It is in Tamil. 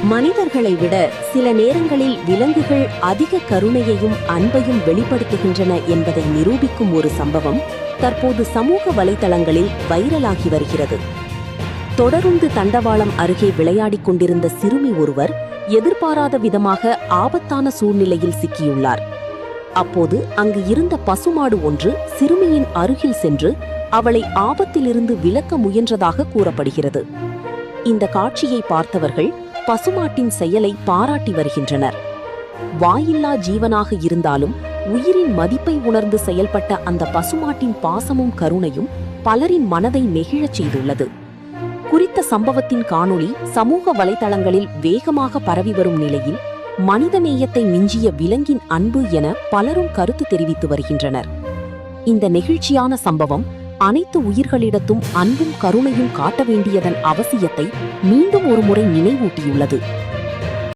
மனிதர்களை விட சில நேரங்களில் விலங்குகள் அதிக கருணையையும் அன்பையும் வெளிப்படுத்துகின்றன என்பதை நிரூபிக்கும் ஒரு சம்பவம் தற்போது சமூக வலைதளங்களில் வைரலாகி வருகிறது. தொடருந்து தண்டவாளம் அருகே விளையாடிக் கொண்டிருந்த சிறுமி ஒருவர் எதிர்பாராத விதமாக ஆபத்தான சூழ்நிலையில் சிக்கியுள்ளார். அப்போது அங்கு இருந்த பசுமாடு ஒன்று சிறுமியின் அருகில் சென்று அவளை ஆபத்திலிருந்து விலக்க முயன்றதாக கூறப்படுகிறது. இந்த காட்சியை பார்த்தவர்கள் பசுமாட்டின் செயலை பாராட்டி வருகின்றனர். வாயில்லா ஜீவனாக இருந்தாலும் உயிரின் மதிப்பை உணர்ந்து செயல்பட்ட அந்த பசுமாட்டின் பாசமும் கருணையும் பலரின் மனதை நெகிழச் செய்துள்ளது. குறித்த சம்பவத்தின் காணொளி சமூக வலைதளங்களில் வேகமாக பரவி வரும் நிலையில் மனிதநேயத்தை மிஞ்சிய விலங்கின் அன்பு என பலரும் கருத்து தெரிவித்து வருகின்றனர். இந்த நெகிழ்ச்சியான சம்பவம் அனைத்து உயிர்களிடத்தும் அன்பும் கருணையும் காட்ட வேண்டியதன் அவசியத்தை மீண்டும் ஒருமுறை நினைவூட்டியுள்ளது.